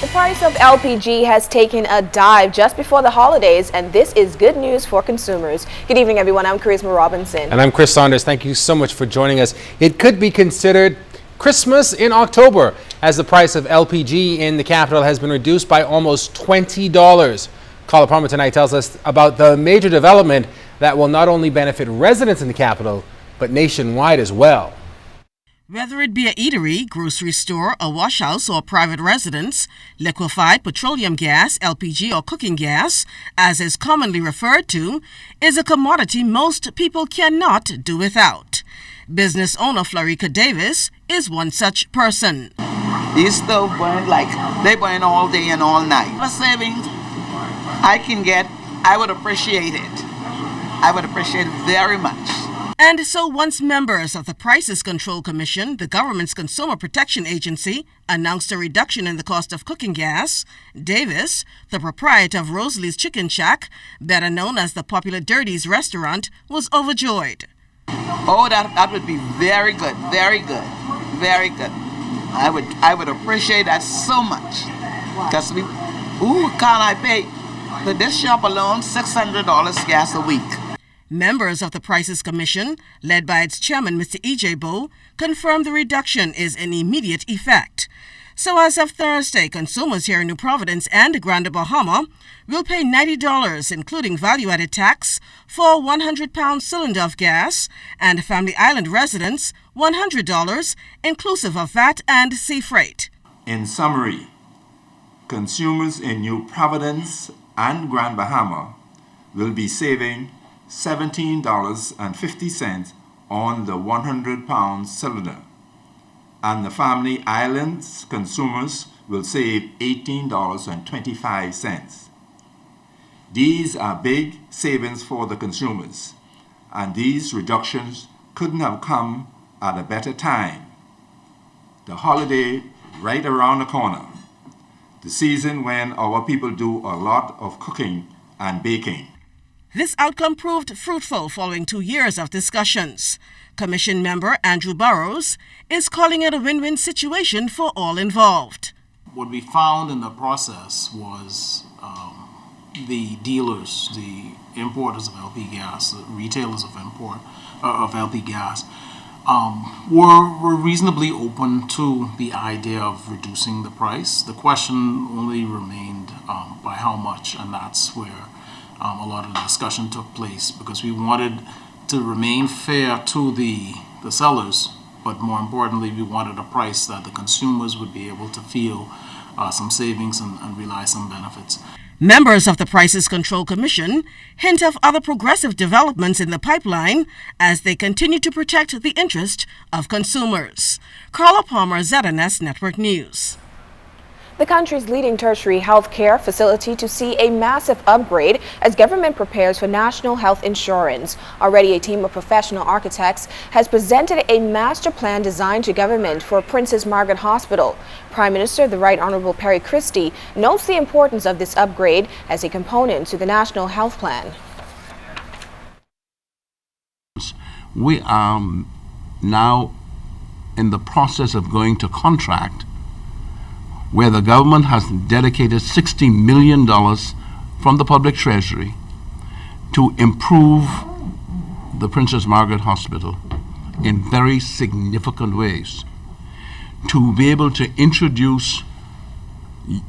The price of LPG has taken a dive just before the holidays, and this is good news for consumers. Good evening, everyone. I'm Charisma Robinson. And I'm Chris Saunders. Thank you so much for joining us. It could be considered Christmas in October, as the price of LPG in the capital has been reduced by almost $20. Caller Bahamas Tonight tells us about the major development that will not only benefit residents in the capital, but nationwide as well. Whether it be a eatery, grocery store, a wash house, or private residence, liquefied petroleum gas, LPG, or cooking gas, as is commonly referred to, is a commodity most people cannot do without. Business owner Florica Davis is one such person. These stove burn they burn all day and all night. The savings I can get, I would appreciate it. I would appreciate it very much. And so once members of the Prices Control Commission, the government's consumer protection agency, announced a reduction in the cost of cooking gas, Davis, the proprietor of Rosalie's Chicken Shack, better known as the popular Dirty's restaurant, was overjoyed. Oh, that would be very good, very good, very good. I would appreciate that so much. Because can I pay for this shop alone $600 gas a week? Members of the Prices Commission, led by its chairman, Mr. E.J. Bowe, confirmed the reduction is in immediate effect. So as of Thursday, consumers here in New Providence and Grand Bahama will pay $90, including value-added tax, for a 100-pound cylinder of gas, and Family Island residents $100, inclusive of VAT and sea freight. In summary, consumers in New Providence and Grand Bahama will be saving $17.50 on the 100-pound cylinder, and the Family Islands consumers will save $18.25. These are big savings for the consumers, and these reductions couldn't have come at a better time. The holiday right around the corner, the season when our people do a lot of cooking and baking. This outcome proved fruitful following 2 years of discussions. Commission member Andrew Burrows is calling it a win-win situation for all involved. What we found in the process was the dealers, the importers of LP gas, the retailers of LP gas, were reasonably open to the idea of reducing the price. The question only remained by how much, and that's where a lot of the discussion took place, because we wanted to remain fair to the sellers, but more importantly, we wanted a price that the consumers would be able to feel some savings and realize some benefits. Members of the Prices Control Commission hint of other progressive developments in the pipeline as they continue to protect the interest of consumers. Carla Palmer, ZNS Network News. The country's leading tertiary health care facility to see a massive upgrade as government prepares for national health insurance. Already a team of professional architects has presented a master plan designed to government for Princess Margaret Hospital. Prime Minister, the Right Honorable Perry Christie, notes the importance of this upgrade as a component to the national health plan. We are now in the process of going to contract where the government has dedicated $60 million from the public treasury to improve the Princess Margaret Hospital in very significant ways, to be able to introduce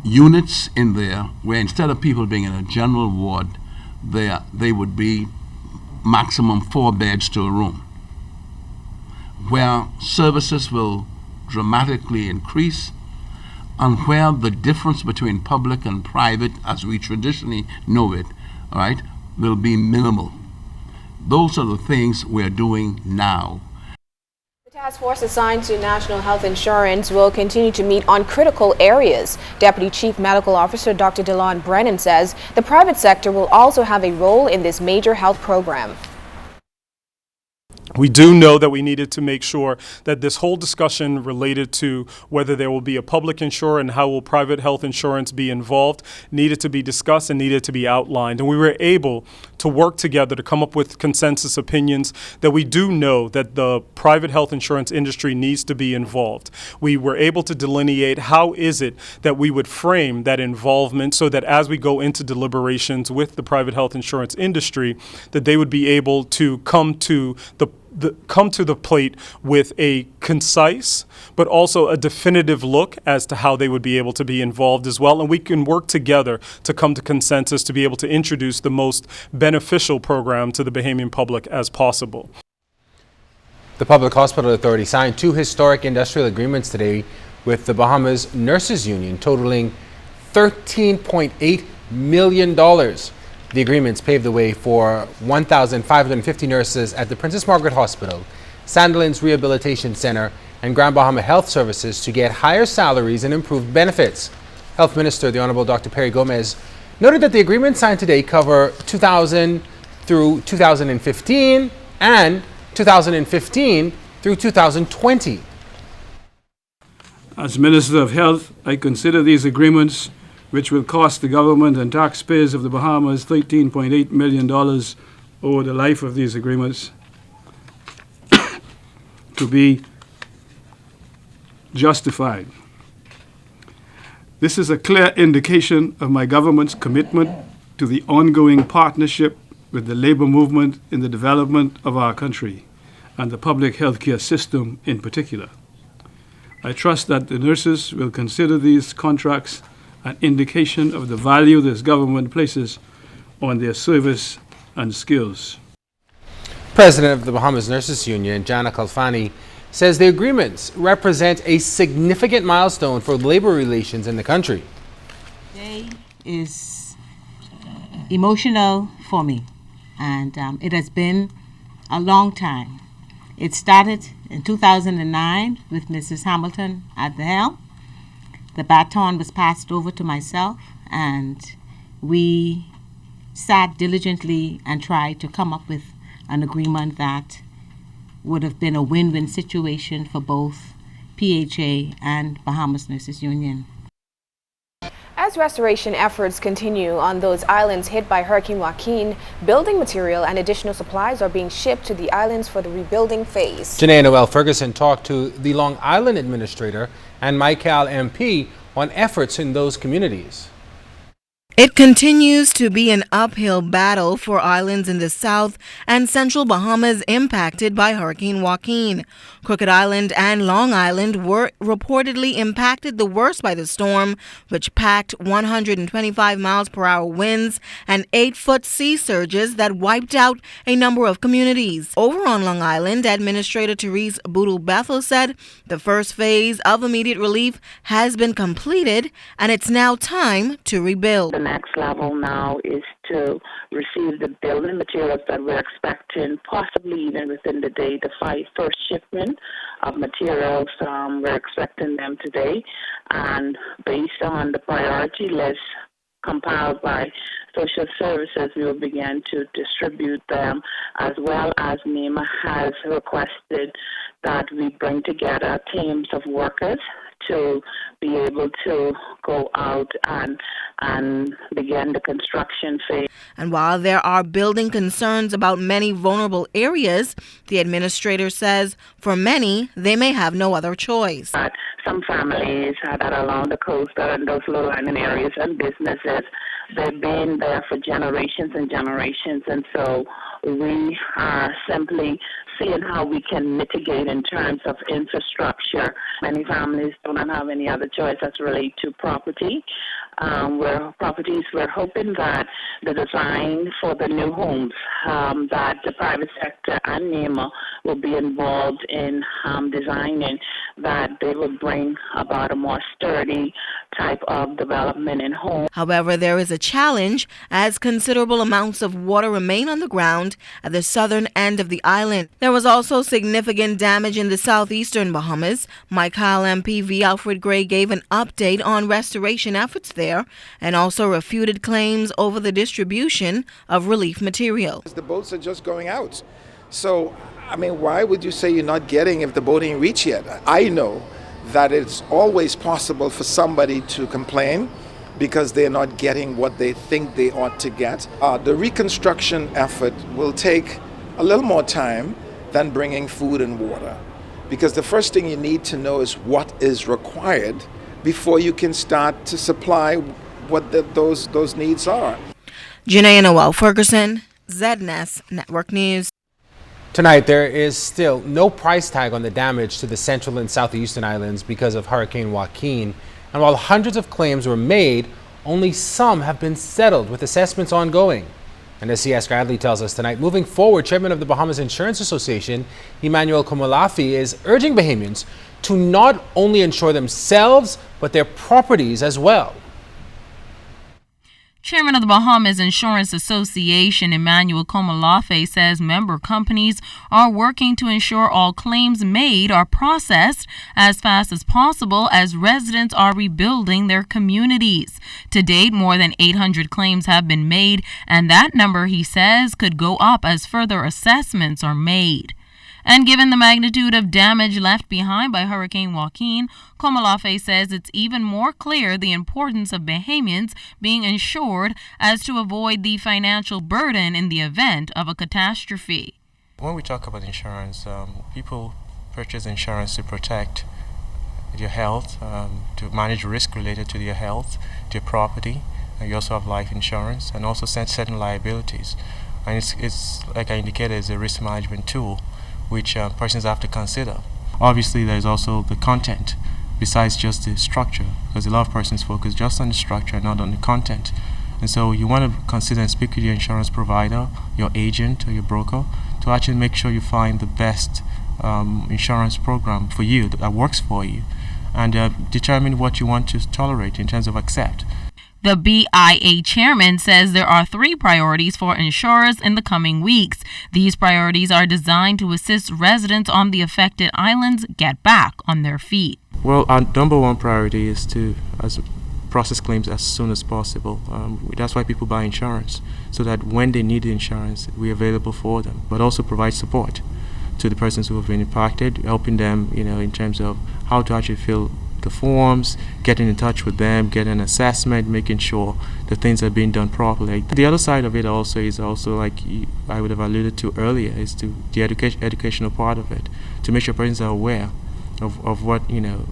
units in there where instead of people being in a general ward, they would be maximum 4 beds to a room, where services will dramatically increase, and where the difference between public and private, as we traditionally know it, all right, will be minimal. Those are the things we're doing now. The task force assigned to national health insurance will continue to meet on critical areas. Deputy Chief Medical Officer Dr. DeLon Brennan says the private sector will also have a role in this major health program. We do know that we needed to make sure that this whole discussion related to whether there will be a public insurer and how will private health insurance be involved needed to be discussed and needed to be outlined. And we were able to work together to come up with consensus opinions that we do know that the private health insurance industry needs to be involved. We were able to delineate how is it that we would frame that involvement so that as we go into deliberations with the private health insurance industry, that they would be able to come to the plate with a concise but also a definitive look as to how they would be able to be involved as well. And we can work together to come to consensus to be able to introduce the most beneficial program to the Bahamian public as possible. The Public Hospital Authority signed 2 historic industrial agreements today with the Bahamas Nurses Union totaling $13.8 million. The agreements pave the way for 1,550 nurses at the Princess Margaret Hospital, Sandilands Rehabilitation Center, and Grand Bahama Health Services to get higher salaries and improved benefits. Health Minister, the Honorable Dr. Perry Gomez, noted that the agreements signed today cover 2000 through 2015 and 2015 through 2020. As Minister of Health, I consider these agreements, which will cost the government and taxpayers of the Bahamas $13.8 million over the life of these agreements, to be justified. This is a clear indication of my government's commitment to the ongoing partnership with the labor movement in the development of our country and the public health care system in particular. I trust that the nurses will consider these contracts an indication of the value this government places on their service and skills. President of the Bahamas Nurses Union, Jana Kalfani, says the agreements represent a significant milestone for labor relations in the country. Today is emotional for me, and it has been a long time. It started in 2009 with Mrs. Hamilton at the helm. The baton was passed over to myself, and we sat diligently and tried to come up with an agreement that would have been a win-win situation for both PHA and Bahamas Nurses Union. As restoration efforts continue on those islands hit by Hurricane Joaquin, building material and additional supplies are being shipped to the islands for the rebuilding phase. Janae Noel Ferguson talked to the Long Island Administrator and Michael MP on efforts in those communities. It continues to be an uphill battle for islands in the South and Central Bahamas impacted by Hurricane Joaquin. Crooked Island and Long Island were reportedly impacted the worst by the storm, which packed 125 miles per hour winds and 8-foot sea surges that wiped out a number of communities. Over on Long Island, Administrator Therese Boodle Bethel said the first phase of immediate relief has been completed and it's now time to rebuild. The next level now is to receive the building materials that we're expecting, possibly even within the day, the first shipment of materials. We're expecting them today, and based on the priority list compiled by social services, we will begin to distribute them, as well as NEMA has requested that we bring together teams of workers to be able to go out and begin the construction phase. And while there are building concerns about many vulnerable areas, the administrator says for many, they may have no other choice. But some families that are along the coast or in those low-lying areas and businesses, they've been there for generations and generations, and so we are simply seeing how we can mitigate in terms of infrastructure. Many families do not have any other choice as relates to property. We're hoping that the design for the new homes, that the private sector and NEMA will be involved in designing, that they will bring about a more sturdy type of development in homes. However, there is a challenge as considerable amounts of water remain on the ground at the southern end of the island. There was also significant damage in the southeastern Bahamas. Michael MP V. Alfred Gray gave an update on restoration efforts there and also refuted claims over the distribution of relief material. The boats are just going out. So I mean, why would you say you're not getting if the boat ain't reached yet? I know that it's always possible for somebody to complain because they're not getting what they think they ought to get. The reconstruction effort will take a little more time than bringing food and water, because the first thing you need to know is what is required before you can start to supply what those needs are. Janae Noel Ferguson, ZNS Network News. Tonight, there is still no price tag on the damage to the central and southeastern islands because of Hurricane Joaquin. And while hundreds of claims were made, only some have been settled, with assessments ongoing. And as C.S. Bradley tells us tonight, moving forward, Chairman of the Bahamas Insurance Association, Emmanuel Komolafi, is urging Bahamians to not only insure themselves, but their properties as well. Chairman of the Bahamas Insurance Association, Emmanuel Komolafe, says member companies are working to ensure all claims made are processed as fast as possible as residents are rebuilding their communities. To date, more than 800 claims have been made, and that number, he says, could go up as further assessments are made. And given the magnitude of damage left behind by Hurricane Joaquin, Komolafe says it's even more clear the importance of Bahamians being insured as to avoid the financial burden in the event of a catastrophe. When we talk about insurance, people purchase insurance to protect their health, to manage risk related to their health, their property. You also have life insurance and also certain liabilities. And it's like I indicated, it's a risk management tool which persons have to consider. Obviously, there's also the content besides just the structure, because a lot of persons focus just on the structure, not on the content. And so you want to consider and speak with your insurance provider, your agent or your broker, to actually make sure you find the best insurance program for you that works for you, and determine what you want to tolerate in terms of accept. The BIA chairman says there are 3 priorities for insurers in the coming weeks. These priorities are designed to assist residents on the affected islands get back on their feet. Well, our number one priority is to process claims as soon as possible. That's why people buy insurance, so that when they need the insurance, we're available for them, but also provide support to the persons who have been impacted, helping them, in terms of how to actually fill the forms, getting in touch with them, getting an assessment, making sure that things are being done properly. The other side of it also is like I would have alluded to earlier, is to the educational part of it, to make sure persons are aware of what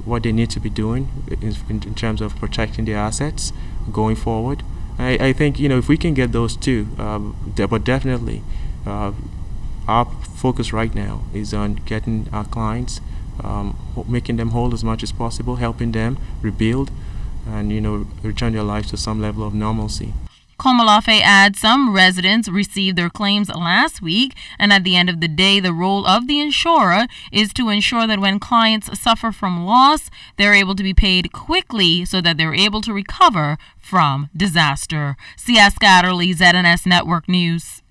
what they need to be doing in terms of protecting their assets going forward. I think if we can get those two, but definitely our focus right now is on getting our clients, making them whole as much as possible, helping them rebuild and return their lives to some level of normalcy. Komolafe adds some residents received their claims last week, and at the end of the day, the role of the insurer is to ensure that when clients suffer from loss, they're able to be paid quickly so that they're able to recover from disaster. C.S. Scatterly, ZNS Network News.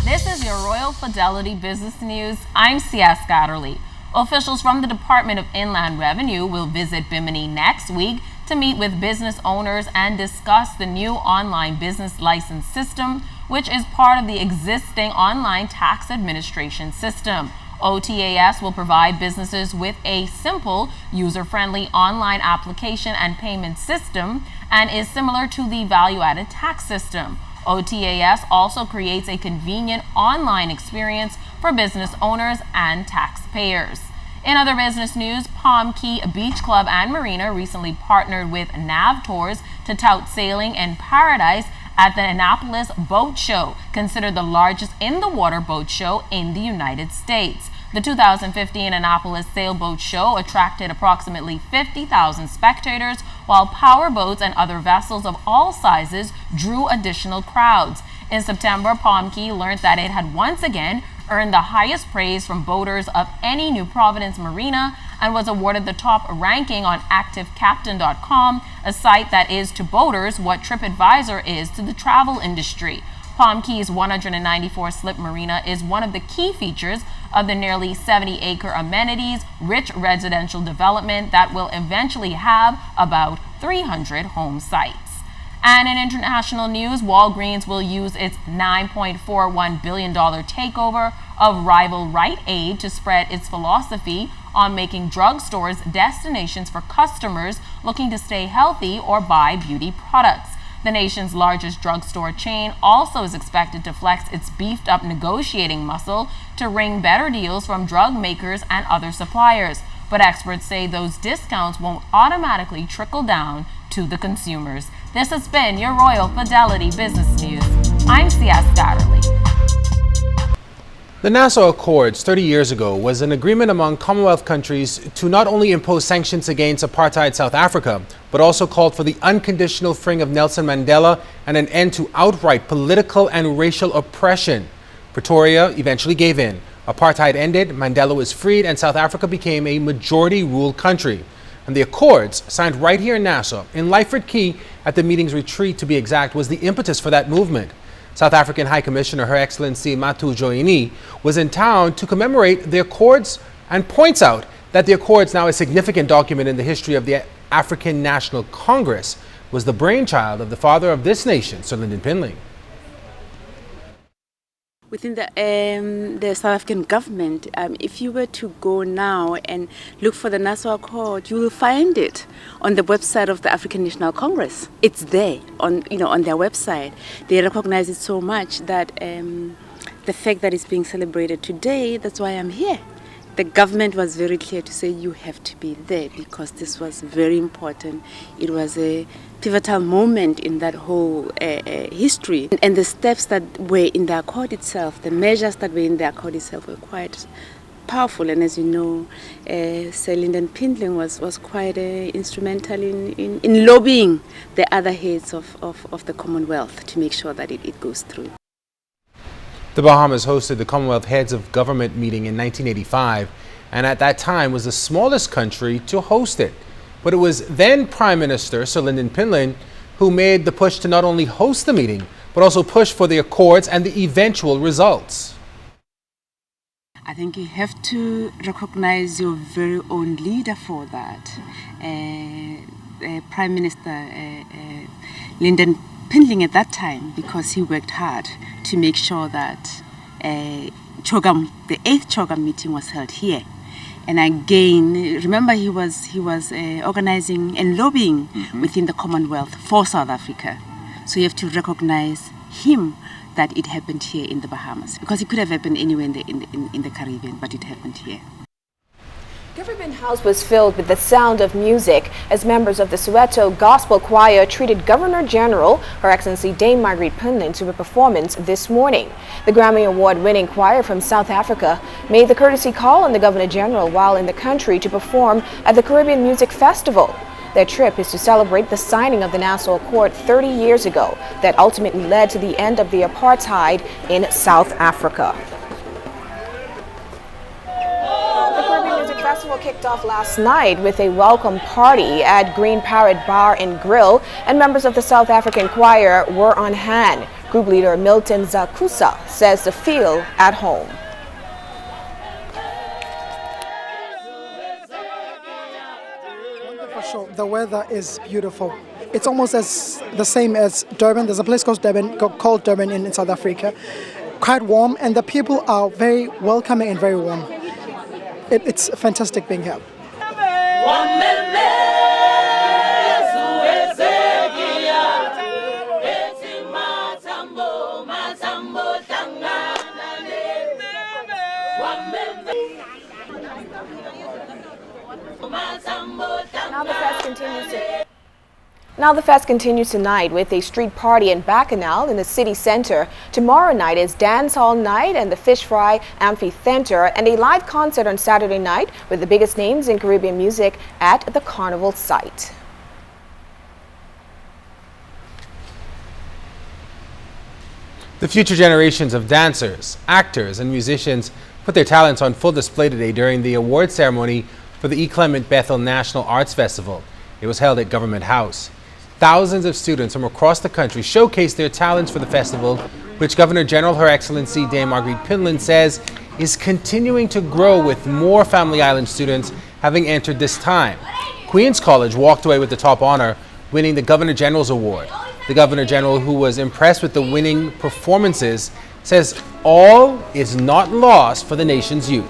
This is your Royal Fidelity Business News. I'm C.S. Scatterly. Officials from the Department of Inland Revenue will visit Bimini next week to meet with business owners and discuss the new online business license system, which is part of the existing online tax administration system. OTAS will provide businesses with a simple, user-friendly online application and payment system and is similar to the value-added tax system. OTAS also creates a convenient online experience for business owners and taxpayers. In other business news, Palm Key Beach Club and Marina recently partnered with Nav Tours to tout sailing in paradise at the Annapolis Boat Show, considered the largest in-the-water boat show in the United States. The 2015 Annapolis Sailboat Show attracted approximately 50,000 spectators, while power boats and other vessels of all sizes drew additional crowds. In September, Palm Key learned that it had once again earned the highest praise from boaters of any New Providence marina and was awarded the top ranking on ActiveCaptain.com, a site that is to boaters what TripAdvisor is to the travel industry. Palm Key's 194-slip marina is one of the key features of the nearly 70-acre amenities-rich residential development that will eventually have about 300 home sites. And in international news, Walgreens will use its $9.41 billion takeover of rival Rite Aid to spread its philosophy on making drugstores destinations for customers looking to stay healthy or buy beauty products. The nation's largest drugstore chain also is expected to flex its beefed-up negotiating muscle to wring better deals from drug makers and other suppliers. But experts say those discounts won't automatically trickle down to the consumers. This has been your Royal Fidelity Business News. I'm C.S. Scatterly. The Nassau Accords 30 years ago was an agreement among Commonwealth countries to not only impose sanctions against apartheid South Africa, but also called for the unconditional freeing of Nelson Mandela and an end to outright political and racial oppression. Pretoria eventually gave in. Apartheid ended, Mandela was freed, and South Africa became a majority-ruled country. And the Accords, signed right here in Nassau, in Lyford Key at the meeting's retreat to be exact, was the impetus for that movement. South African High Commissioner Her Excellency Matu Joini was in town to commemorate the Accords and points out that the Accords, now a significant document in the history of the African National Congress, was the brainchild of the father of this nation, Sir Lyndon Pinling. Within the South African government, if you were to go now and look for the Nassau Accord, you will find it on the website of the African National Congress. It's there on their website. They recognize it so much that the fact that it's being celebrated today, that's why I'm here. The government was very clear to say you have to be there because this was very important. It was a pivotal moment in that whole history. And the steps that were in the accord itself, the measures that were in the accord itself were quite powerful. And as you know, Sir Lyndon Pinling was quite instrumental in lobbying the other heads of the Commonwealth to make sure that it goes through. The Bahamas hosted the Commonwealth Heads of Government meeting in 1985, and at that time was the smallest country to host it. But it was then Prime Minister Sir Lyndon Pinling who made the push to not only host the meeting, but also push for the Accords and the eventual results. I think you have to recognize your very own leader for that. Prime Minister Lyndon Pinling at that time, because he worked hard to make sure that the 8th CHOGM meeting was held here. And again, remember he was organizing and lobbying within the Commonwealth for South Africa. So you have to recognize him that it happened here in the Bahamas, because it could have happened anywhere in the Caribbean, but it happened here. Government House was filled with the sound of music as members of the Soweto Gospel Choir treated Governor General, Her Excellency Dame Margaret Pinling, to a performance this morning. The Grammy Award-winning choir from South Africa made the courtesy call on the Governor General while in the country to perform at the Caribbean Music Festival. Their trip is to celebrate the signing of the Nassau Accord 30 years ago that ultimately led to the end of the apartheid in South Africa. The festival kicked off last night with a welcome party at Green Parrot Bar and Grill, and members of the South African choir were on hand. Group leader Milton Zakusa says to feel at home. For sure, the weather is beautiful. It's almost the same as Durban. There's a place called Durban in South Africa. Quite warm, and the people are very welcoming and very warm. It's fantastic being here. Now the fest continues tonight with a street party in Bacchanal in the city center. Tomorrow night is dance hall night and the Fish Fry Amphitheater, and a live concert on Saturday night with the biggest names in Caribbean music at the Carnival site. The future generations of dancers, actors, and musicians put their talents on full display today during the award ceremony for the E. Clement Bethel National Arts Festival. It was held at Government House. Thousands of students from across the country showcased their talents for the festival, which Governor General Her Excellency Dame Margaret Pinling says is continuing to grow with more Family Island students having entered this time. Queen's College walked away with the top honor, winning the Governor General's Award. The Governor General, who was impressed with the winning performances, says all is not lost for the nation's youth.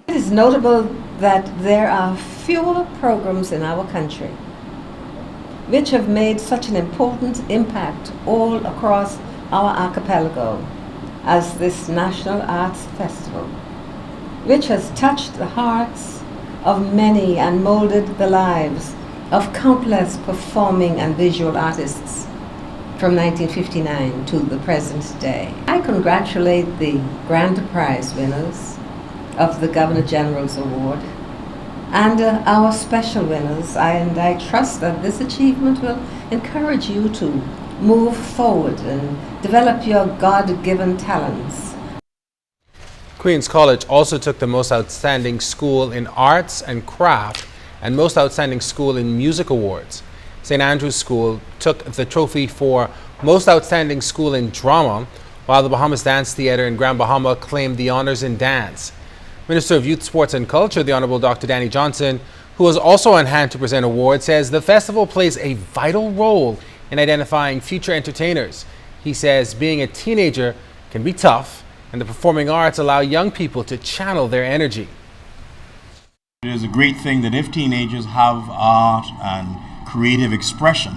It is notable that there are fewer programs in our country which have made such an important impact all across our archipelago as this National Arts Festival, which has touched the hearts of many and molded the lives of countless performing and visual artists from 1959 to the present day. I congratulate the grand prize winners of the Governor General's Award and our special winners, and I trust that this achievement will encourage you to move forward and develop your God-given talents. Queen's College also took the Most Outstanding School in Arts and Craft and Most Outstanding School in Music awards. St. Andrew's School took the trophy for Most Outstanding School in Drama, while the Bahamas Dance Theatre in Grand Bahama claimed the honors in dance. Minister of Youth, Sports and Culture, the Honorable Dr. Danny Johnson, who was also on hand to present awards, says the festival plays a vital role in identifying future entertainers. He says being a teenager can be tough, and the performing arts allow young people to channel their energy. It is a great thing that if teenagers have art and creative expression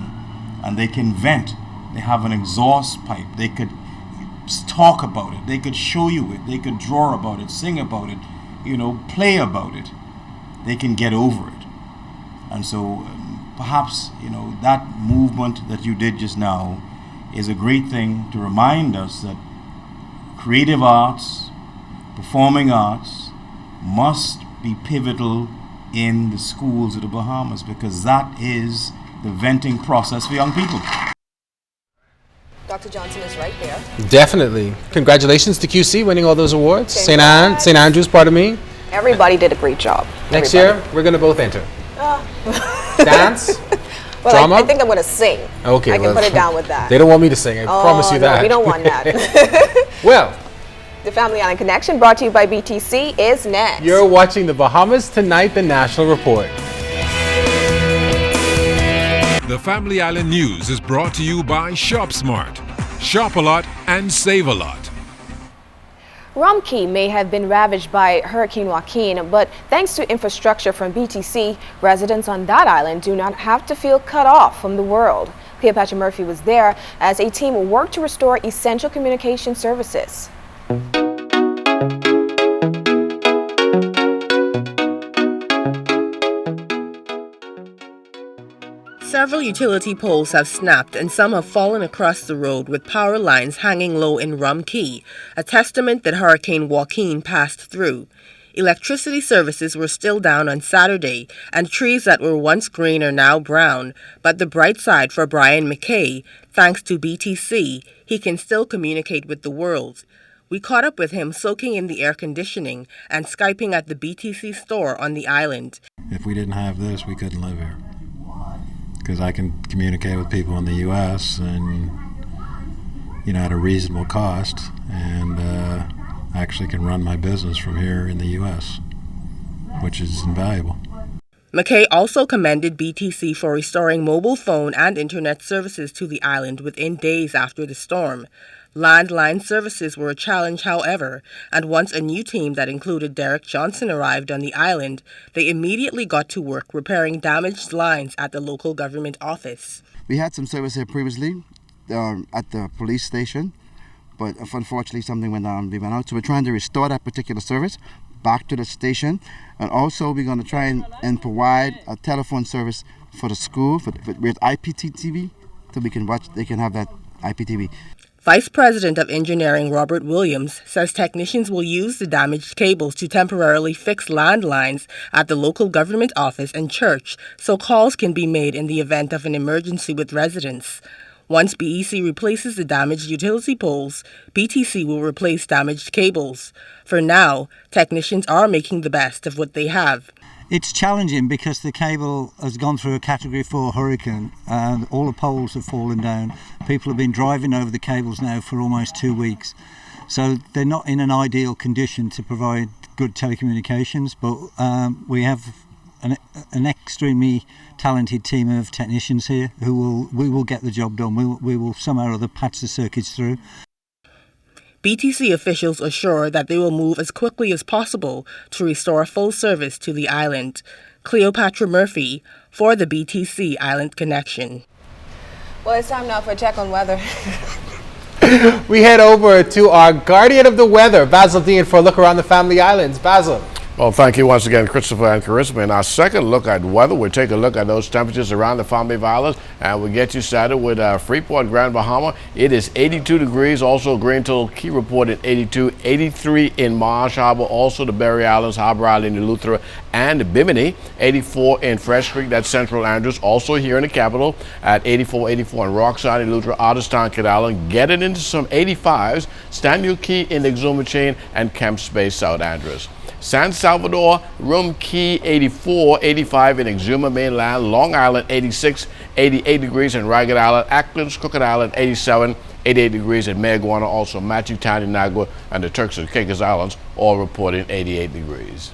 and they can vent, they have an exhaust pipe, they could talk about it, they could show you it, they could draw about it, sing about it, play about it, they can get over it. And so perhaps, that movement that you did just now is a great thing to remind us that creative arts, performing arts must be pivotal in the schools of the Bahamas, because that is the venting process for young people. Dr. Johnson is right there. Definitely. Congratulations to QC winning all those awards. St. Andrews, pardon me. Everybody did a great job. Next year, we're going to both enter. Dance? Well, drama? I think I'm going to sing. Okay. I can put it down with that. They don't want me to sing. I promise you that. No, we don't want that. Well, the Family Island Connection, brought to you by BTC, is next. You're watching the Bahamas Tonight, the National Report. The Family Island News is brought to you by Shop Smart. Shop a lot and save a lot. Rum Cay may have been ravaged by Hurricane Joaquin, but thanks to infrastructure from BTC, residents on that island do not have to feel cut off from the world. Cleopatra Murphy was there as a team worked to restore essential communication services. Several utility poles have snapped and some have fallen across the road, with power lines hanging low in Rum Cay, a testament that Hurricane Joaquin passed through. Electricity services were still down on Saturday, and trees that were once green are now brown. But the bright side for Brian McKay, thanks to BTC, he can still communicate with the world. We caught up with him soaking in the air conditioning and Skyping at the BTC store on the island. If we didn't have this, we couldn't live here. Because I can communicate with people in the U.S. and, at a reasonable cost, and actually can run my business from here in the U.S., which is invaluable. McKay also commended BTC for restoring mobile phone and internet services to the island within days after the storm. Landline services were a challenge, however, and once a new team that included Derek Johnson arrived on the island, they immediately got to work repairing damaged lines at the local government office. We had some service here previously at the police station, but unfortunately something went on. We went out, so we're trying to restore that particular service back to the station, and also we're going to try and provide a telephone service for the school with IPTV, so they can have that IPTV. Vice President of Engineering Robert Williams says technicians will use the damaged cables to temporarily fix landlines at the local government office and church so calls can be made in the event of an emergency with residents. Once BEC replaces the damaged utility poles, BTC will replace damaged cables. For now, technicians are making the best of what they have. It's challenging because the cable has gone through a Category 4 hurricane and all the poles have fallen down. People have been driving over the cables now for almost 2 weeks. So they're not in an ideal condition to provide good telecommunications, but we have an extremely talented team of technicians here we will get the job done. We will somehow or other patch the circuits through. BTC officials assure that they will move as quickly as possible to restore full service to the island. Cleopatra Murphy for the BTC Island Connection. Well, it's time now for a check on weather. We head over to our guardian of the weather, Basil Dean, for a look around the Family Islands. Basil. Well, thank you once again, Christopher and Charisma. In our second look at weather, we'll take a look at those temperatures around the Family Islands, and we'll get you started with Freeport, Grand Bahama. It is 82 degrees. Also, Green Total Key reported 82, 83 in Marsh Harbor. Also, the Berry Islands, Harbor Island, Eleuthera, and Bimini. 84 in Fresh Creek, that's Central Andrews. Also here in the capital at 84, 84 in Rockside, Eleuthera, Otterstown, Kid Island. Getting into some 85s, Stanley Key in Exuma Chain, and Camp Space, South Andrews. San Salvador, Room Key 84, 85 in Exuma Mainland, Long Island 86, 88 degrees in Ragged Island, Acklands, Crooked Island 87, 88 degrees in Mayaguana, also Matthew Town, Inagua, and the Turks and Caicos Islands all reporting 88 degrees.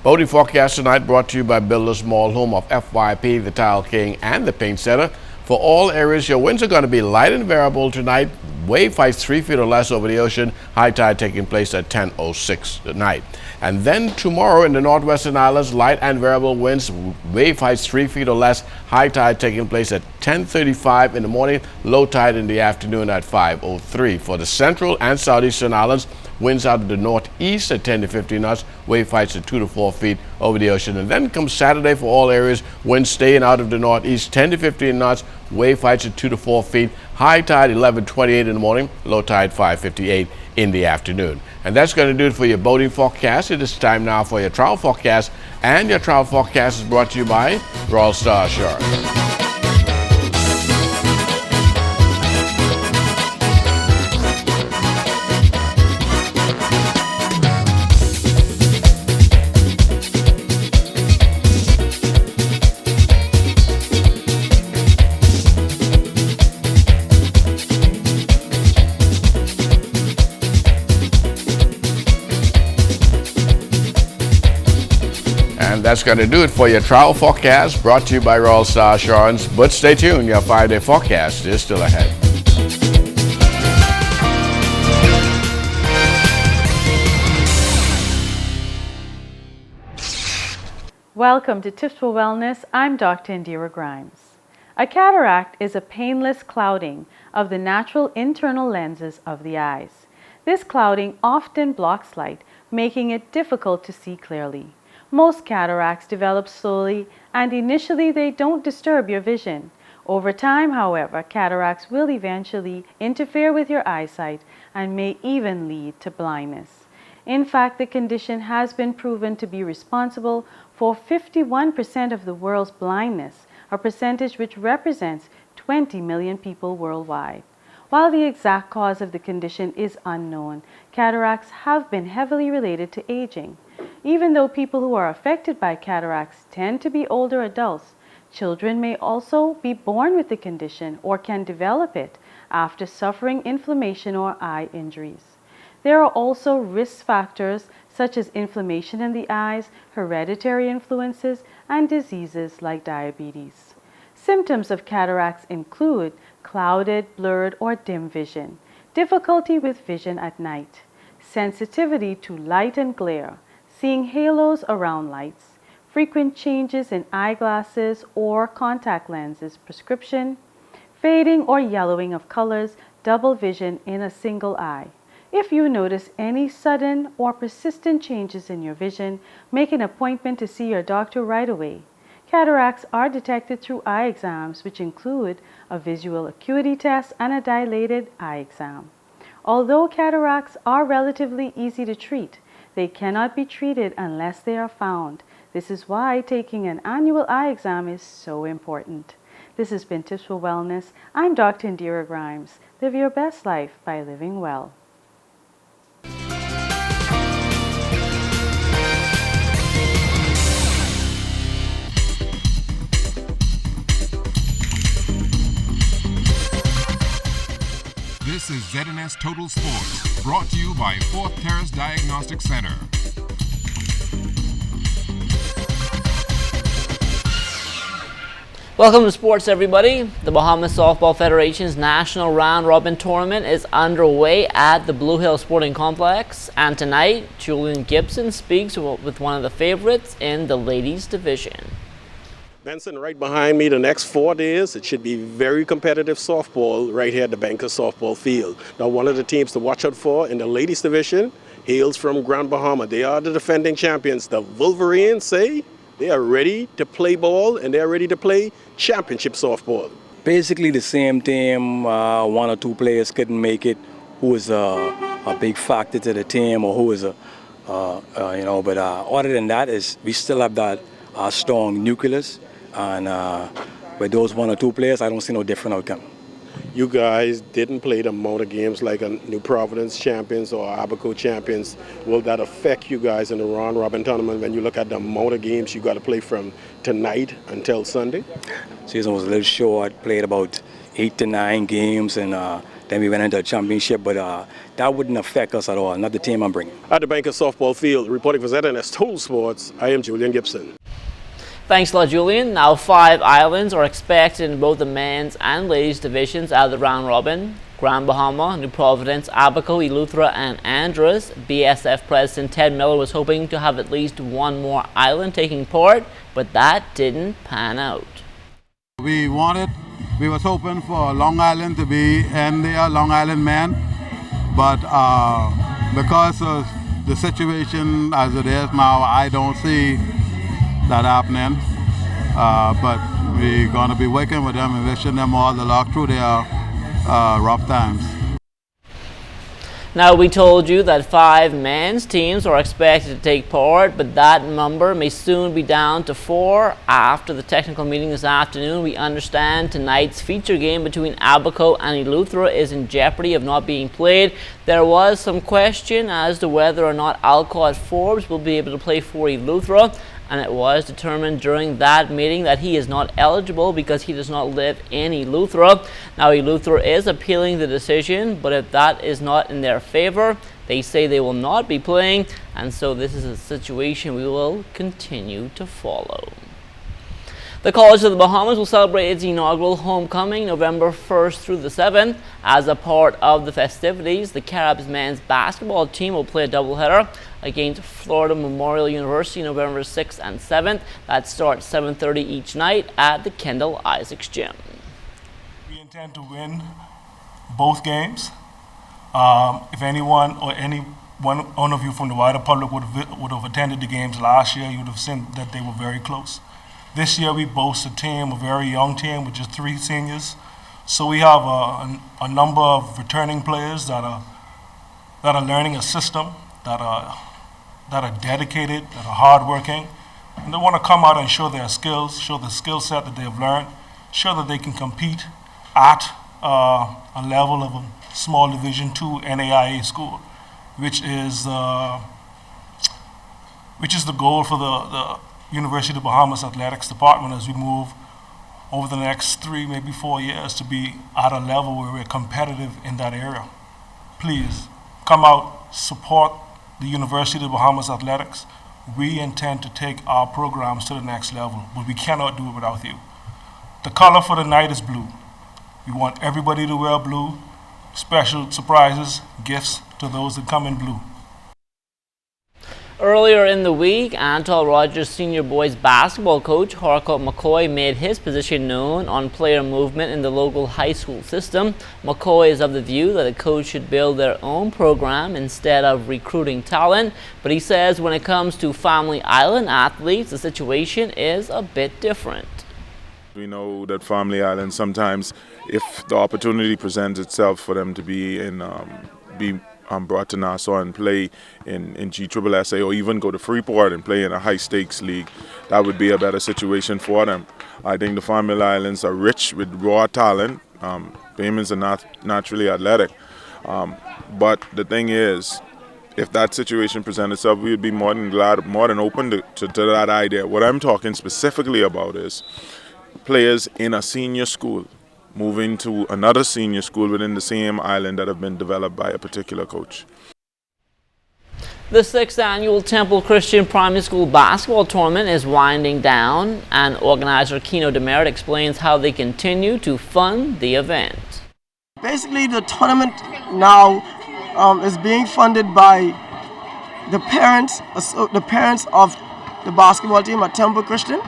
Boating forecast tonight brought to you by Builders Mall, home of FYP, the Tile King, and the Paint Center. For all areas, your winds are going to be light and variable tonight. Wave heights 3 feet or less over the ocean. High tide taking place at 10:06 tonight. And then tomorrow in the Northwestern Islands, light and variable winds. Wave heights 3 feet or less. High tide taking place at 10:35 in the morning. Low tide in the afternoon at 5:03. For the Central and Southeastern Islands, winds out of the northeast at 10 to 15 knots, wave heights at 2 to 4 feet over the ocean. And then comes Saturday for all areas, winds staying out of the northeast 10 to 15 knots, wave heights at 2 to 4 feet, high tide 11:28 in the morning, low tide 5:58 in the afternoon. And that's going to do it for your boating forecast. It is time now for your travel forecast, and your travel forecast is brought to you by Royal Star Assurance. And that's going to do it for your travel forecast, brought to you by Royal Star Assurance. But stay tuned, your 5-day forecast is still ahead. Welcome to Tips for Wellness. I'm Dr. Indira Grimes. A cataract is a painless clouding of the natural internal lenses of the eyes. This clouding often blocks light, making it difficult to see clearly. Most cataracts develop slowly, and initially they don't disturb your vision. Over time, however, cataracts will eventually interfere with your eyesight and may even lead to blindness. In fact, the condition has been proven to be responsible for 51% of the world's blindness, a percentage which represents 20 million people worldwide. While the exact cause of the condition is unknown, cataracts have been heavily related to aging. Even though people who are affected by cataracts tend to be older adults, children may also be born with the condition or can develop it after suffering inflammation or eye injuries. There are also risk factors such as inflammation in the eyes, hereditary influences, and diseases like diabetes. Symptoms of cataracts include clouded, blurred, or dim vision, difficulty with vision at night, sensitivity to light and glare, seeing halos around lights, frequent changes in eyeglasses or contact lenses prescription, fading or yellowing of colors, double vision in a single eye. If you notice any sudden or persistent changes in your vision, make an appointment to see your doctor right away. Cataracts are detected through eye exams, which include a visual acuity test and a dilated eye exam. Although cataracts are relatively easy to treat, they cannot be treated unless they are found. This is why taking an annual eye exam is so important. This has been Tips for Wellness. I'm Dr. Indira Grimes. Live your best life by living well. This This is ZNS Total Sports, brought to you by Fourth Terrace Diagnostic Center. Welcome to sports, everybody. The Bahamas Softball Federation's National Round Robin Tournament is underway at the Blue Hill Sporting Complex, and tonight Julian Gibson speaks with one of the favorites in the ladies division. Benson, right behind me, the next 4 days, it should be very competitive softball right here at the Bankers softball field. Now, one of the teams to watch out for in the ladies division hails from Grand Bahama. They are the defending champions. The Wolverines say they are ready to play ball and they are ready to play championship softball. Basically the same team, 1 or 2 players couldn't make it, who is a big factor to the team, or who is but other than that, is we still have that strong nucleus, and with those 1 or 2 players, I don't see no different outcome. You guys didn't play the amount of games like a New Providence champions or Abaco champions. Will that affect you guys in the round robin tournament when you look at the amount of games you got to play from tonight until Sunday? Season was a little short, played about 8 to 9 games, and then we went into a championship, but that wouldn't affect us at all, not the team I'm bringing. At the Bankers softball field, reporting for ZNS Total Sports, I am Julian Gibson. Thanks a lot, Julian. Now 5 islands are expected in both the men's and ladies divisions at the round robin. Grand Bahama, New Providence, Abaco, Eleuthera, and Andros. BSF President Ted Miller was hoping to have at least 1 more island taking part, but that didn't pan out. We was hoping for Long Island to be in there, Long Island men, but because of the situation as it is now, I don't see that happening, but we're going to be working with them and wishing them all the luck through their rough times. Now, we told you that 5 men's teams are expected to take part, but that number may soon be down to 4. After the technical meeting this afternoon, we understand tonight's feature game between Abaco and Eleuthera is in jeopardy of not being played. There was some question as to whether or not Alcott Forbes will be able to play for Eleuthera, and it was determined during that meeting that he is not eligible because he does not live in Eleuthera. Now, Eleuthera is appealing the decision, but if that is not in their favor, they say they will not be playing, and so this is a situation we will continue to follow. The College of the Bahamas will celebrate its inaugural homecoming November 1st through the 7th. As a part of the festivities, the Caribs men's basketball team will play a doubleheader against Florida Memorial University November 6th and 7th. That starts 7:30 each night at the Kendall Isaacs Gym. We intend to win both games. If anyone or one of you from the wider public would have attended the games last year, you would have seen that they were very close. This year we boast a team, a very young team with just 3 seniors. So we have a number of returning players that are learning a system, that are dedicated, that are hardworking, and they want to come out and show their skills, show the skill set that they have learned, show that they can compete at a level of a small Division II NAIA school, which is the goal for the University of the Bahamas Athletics Department as we move over the next 3, maybe 4 years to be at a level where we're competitive in that area. Please come out, support the University of the Bahamas Athletics. We intend to take our programs to the next level, but we cannot do it without you. The color for the night is blue. We want everybody to wear blue. Special surprises, gifts to those that come in blue. Earlier in the week, Antal Rogers senior boys basketball coach Harcourt McCoy made his position known on player movement in the local high school system. McCoy is of the view that a coach should build their own program instead of recruiting talent, but he says when it comes to Family Island athletes, the situation is a bit different. We know that Family Island sometimes, if the opportunity presents itself for them to be brought to Nassau and play in GSSA, or even go to Freeport and play in a high-stakes league, that would be a better situation for them. I think the Family Islands are rich with raw talent. Payments are not naturally athletic. But the thing is, if that situation presents itself, we would be more than glad, more than open to that idea. What I'm talking specifically about is players in a senior school moving to another senior school within the same island that have been developed by a particular coach. The 6th annual Temple Christian Primary School basketball tournament is winding down, and organizer Keno Demerit explains how they continue to fund the event. Basically, the tournament now is being funded by the parents of the basketball team at Temple Christian.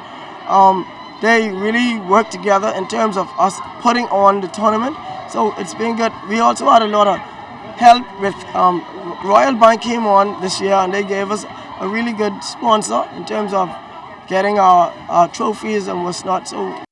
They really work together in terms of us putting on the tournament, so it's been good. We also had a lot of help with Royal Bank came on this year, and they gave us a really good sponsor in terms of getting our trophies and what's not. So.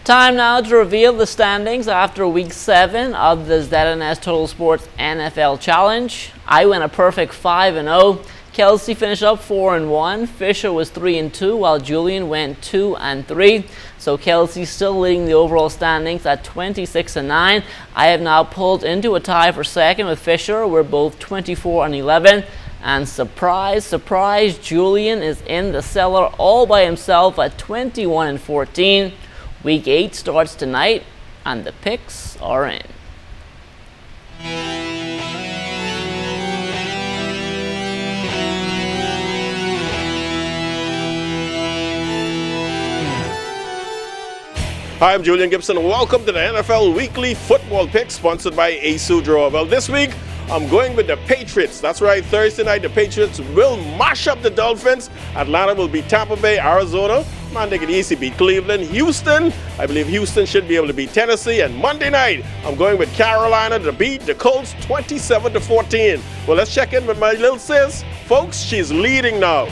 Time now to reveal the standings after week 7 of the ZNS Total Sports NFL Challenge. I went a perfect 5-0. Kelsey finished up 4-1. Fisher was 3-2, while Julian went 2-3. So Kelsey still leading the overall standings at 26-9. I have now pulled into a tie for second with Fisher. We're both 24-11. And surprise, surprise, Julian is in the cellar all by himself at 21-14. Week 8 starts tonight, and the picks are in. Hi, I'm Julian Gibson. Welcome to the NFL Weekly Football Pick, sponsored by Asu Draw. Well, this week, I'm going with the Patriots. That's right, Thursday night, the Patriots will mash up the Dolphins. Atlanta will beat Tampa Bay, Arizona. Man, they can easily beat Cleveland. Houston, I believe Houston should be able to beat Tennessee. And Monday night, I'm going with Carolina to beat the Colts 27-14. Well, let's check in with my little sis. Folks, she's leading now.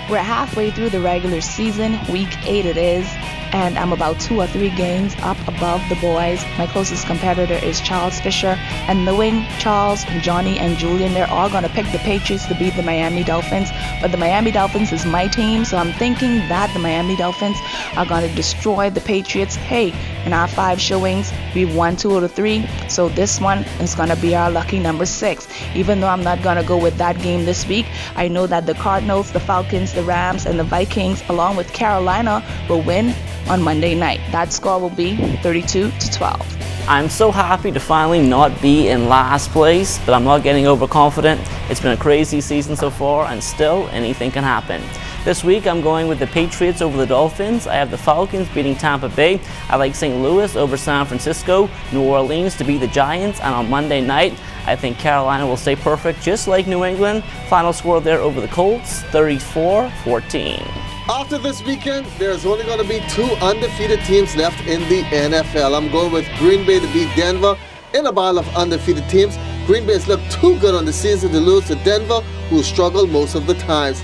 We're halfway through the regular season. Week 8 it is. And I'm about 2 or 3 games up above the boys. My closest competitor is Charles Fisher. And knowing Charles and Johnny and Julian, they're all going to pick the Patriots to beat the Miami Dolphins. But the Miami Dolphins is my team, so I'm thinking that the Miami Dolphins are going to destroy the Patriots. Hey, in our 5 showings, we've won 2 out of 3. So this one is going to be our lucky number 6. Even though I'm not going to go with that game this week, I know that the Cardinals, the Falcons, the Rams, and the Vikings, along with Carolina, will win on Monday night. That score will be 32-12. I'm so happy to finally not be in last place, but I'm not getting overconfident. It's been a crazy season so far, and still anything can happen. This week I'm going with the Patriots over the Dolphins. I have the Falcons beating Tampa Bay. I like St. Louis over San Francisco, New Orleans to beat the Giants, and on Monday night I think Carolina will stay perfect just like New England. Final score there over the Colts, 34-14. After this weekend, there's only going to be 2 undefeated teams left in the NFL. I'm going with Green Bay to beat Denver in a battle of undefeated teams. Green Bay's looked too good on the season to lose to Denver, who struggle most of the times.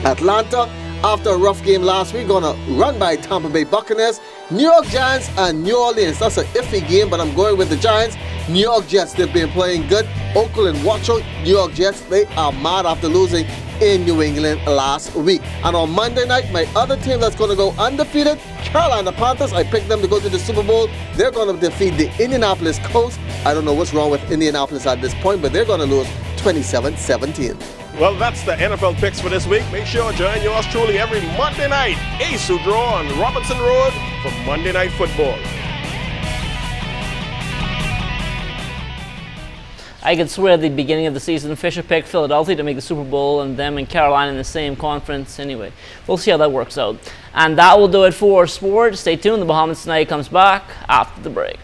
Atlanta, after a rough game last week, going to run by Tampa Bay Buccaneers. New York Giants and New Orleans. That's an iffy game, but I'm going with the Giants. New York Jets, they've been playing good. Oakland, watch out. New York Jets, they are mad after losing in New England last week. And on Monday night, my other team that's going to go undefeated, Carolina Panthers, I picked them to go to the Super Bowl. They're going to defeat the Indianapolis Colts. I don't know what's wrong with Indianapolis at this point, but they're going to lose 27-17. Well, that's the NFL picks for this week. Make sure to join yours truly every Monday night. Asu Draw on Robinson Road for Monday Night Football. I could swear at the beginning of the season, Fisher picked Philadelphia to make the Super Bowl and them and Carolina in the same conference. Anyway, we'll see how that works out. And that will do it for sports. Stay tuned. The Bahamas Tonight comes back after the break.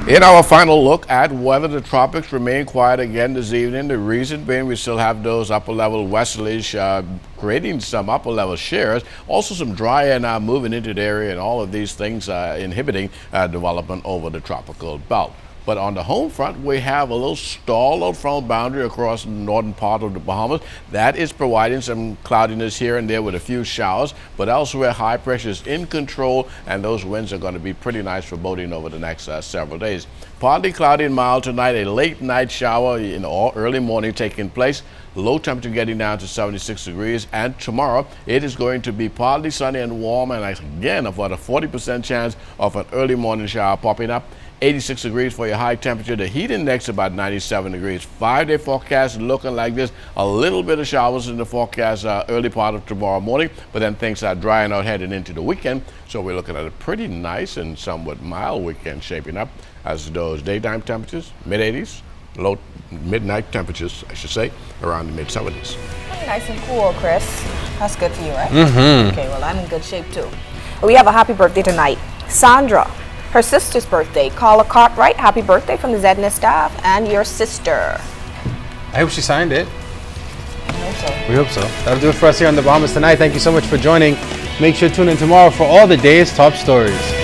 In our final look at weather, the tropics remain quiet again this evening. The reason being we still have those upper-level westerlies creating some upper-level shares. Also some dry air now moving into the area, and all of these things inhibiting development over the tropical belt. But on the home front, we have a little stall out front boundary across the northern part of the Bahamas. That is providing some cloudiness here and there with a few showers, but elsewhere high pressure is in control, and those winds are going to be pretty nice for boating over the next several days. Partly cloudy and mild tonight, a late night shower in early morning taking place. Low temperature getting down to 76 degrees, and tomorrow it is going to be partly sunny and warm, and again about a 40% chance of an early morning shower popping up. 86 degrees for your high temperature. The heat index about 97 degrees. 5-day forecast looking like this. A little bit of showers in the forecast early part of tomorrow morning, but then things are drying out heading into the weekend. So we're looking at a pretty nice and somewhat mild weekend shaping up as those daytime temperatures, mid-80s, low midnight temperatures, I should say, around the mid-70s. Nice and cool, Chris. That's good for you, right? Mm-hmm. Okay, well, I'm in good shape too. We have a happy birthday tonight. Sandra, her sister's birthday. Carla Cartwright, happy birthday from the ZNS staff and your sister. I hope she signed it. I hope so. We hope so. That'll do it for us here on the Bahamas Tonight. Thank you so much for joining. Make sure to tune in tomorrow for all the day's top stories.